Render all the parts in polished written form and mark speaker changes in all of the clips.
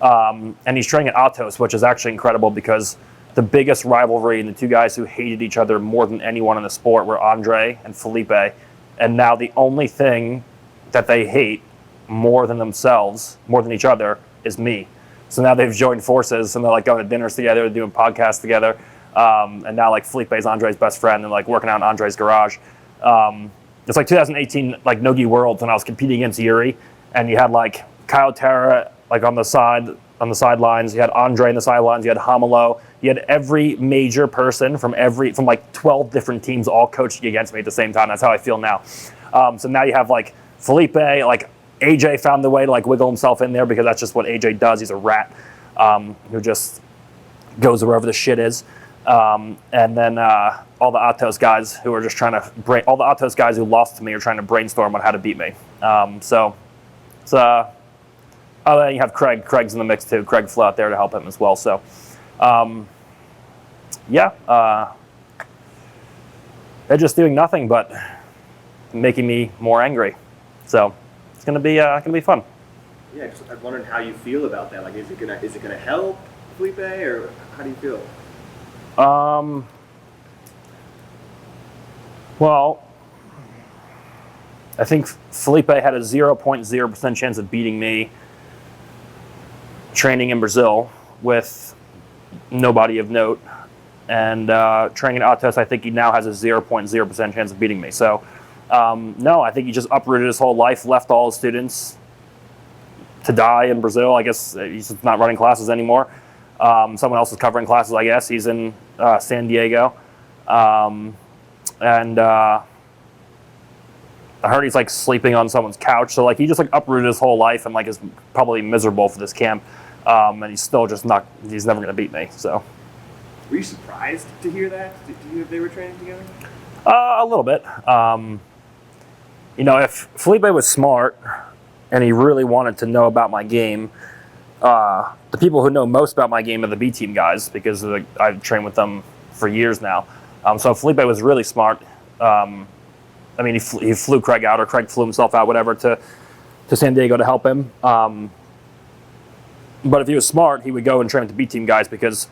Speaker 1: And he's training at Atos, which is actually incredible because the biggest rivalry and the two guys who hated each other more than anyone in the sport were Andre and Felipe. And now the only thing that they hate more than themselves, more than each other, is me. So now they've joined forces and they're like going to dinners together, doing podcasts together. And now like Felipe's Andre's best friend and like working out in Andre's garage. It's like 2018, like Nogi Worlds, when I was competing against Yuri, and you had like Kyle Terra like on the sidelines. You had Andre in the sidelines. You had Hamelo. You had every major person from like 12 different teams all coaching against me at the same time. That's how I feel now. So now you have like Felipe, like AJ found the way to like wiggle himself in there because that's just what AJ does. He's a rat who just goes wherever the shit is. And then all the Atos guys who are just trying to all the Atos guys who lost to me are trying to brainstorm on how to beat me. So it's oh, then you have Craig. Craig's in the mix too. Craig flew out there to help him as well. So yeah, they're just doing nothing but making me more angry. So it's gonna be fun.
Speaker 2: Yeah, I'm wondering how you feel about that. Like, is it gonna help Felipe, or how do you feel?
Speaker 1: Well, I think Felipe had a 0.0% chance of beating me training in Brazil with nobody of note. And training at Atos, I think he now has a 0.0% chance of beating me. So, no, I think he just uprooted his whole life, left all his students to die in Brazil. I guess he's not running classes anymore. Someone else is covering classes, I guess. He's in San Diego. And I heard he's like sleeping on someone's couch. So like he just like uprooted his whole life and like is probably miserable for this camp. And he's still just not, he's never going to beat me. So.
Speaker 2: Were you surprised to hear that? Did you know they were training together?
Speaker 1: A little bit. You know, if Felipe was smart and he really wanted to know about my game, the people who know most about my game are the B team guys because I've trained with them for years now. So if Felipe was really smart, I mean, he flew Craig out, or Craig flew himself out, whatever, to San Diego to help him. But if he was smart, he would go and train with the B team guys because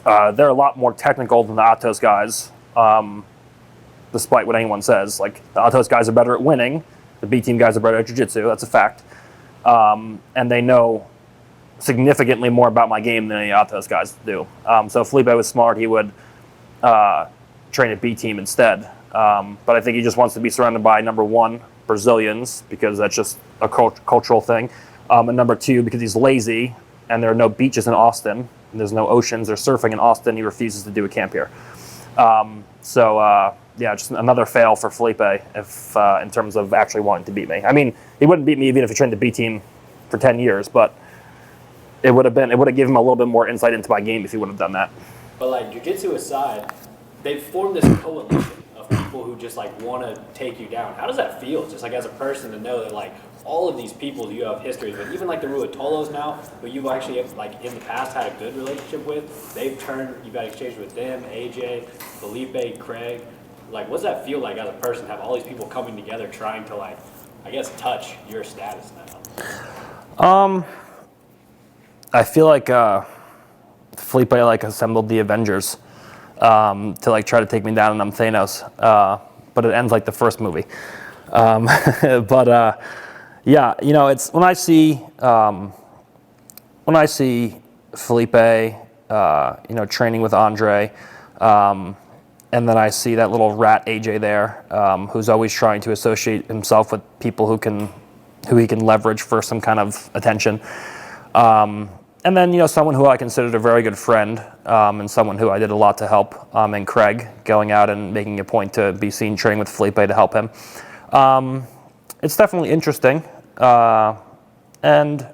Speaker 1: they're a lot more technical than the Atos guys, despite what anyone says. Like, the Atos guys are better at winning. The B team guys are better at jiu-jitsu. That's a fact. And they know significantly more about my game than any Atos guys do. So if Felipe was smart, he would train at B team instead. But I think he just wants to be surrounded by, number one, Brazilians, because that's just a cultural thing. And number two, because he's lazy and there are no beaches in Austin. And there's no oceans or surfing in Austin. He refuses to do a camp here. Yeah, just another fail for Felipe if in terms of actually wanting to beat me. I mean, he wouldn't beat me even if he trained the B team for 10 years, but it would have given him a little bit more insight into my game if he would have done that.
Speaker 3: But like, jiu-jitsu aside, they've formed this coalition of people who just like want to take you down. How does that feel, just like as a person, to know that like all of these people you have histories with, even like the Ruotolos now, who you've actually like in the past had a good relationship with, you've had exchange with them, AJ, Felipe, Craig. Like, what's that feel like as a person, have all these people coming together trying to like, I guess, touch your status now?
Speaker 1: I feel like Felipe like assembled the Avengers to like try to take me down, and I'm Thanos. But it ends like the first movie. Yeah, you know, it's when I see Felipe, you know, training with Andre, and then I see that little rat AJ there, who's always trying to associate himself with people who he can leverage for some kind of attention. And then, you know, someone who I considered a very good friend, and someone who I did a lot to help, and Craig, going out and making a point to be seen training with Felipe to help him. It's definitely interesting, and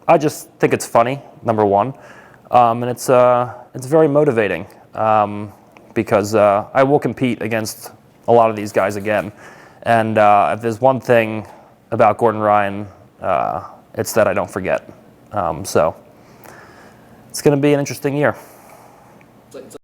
Speaker 1: I just think it's funny, number one, and it's very motivating, because I will compete against a lot of these guys again, and if there's one thing about Gordon Ryan, it's that I don't forget. So it's going to be an interesting year.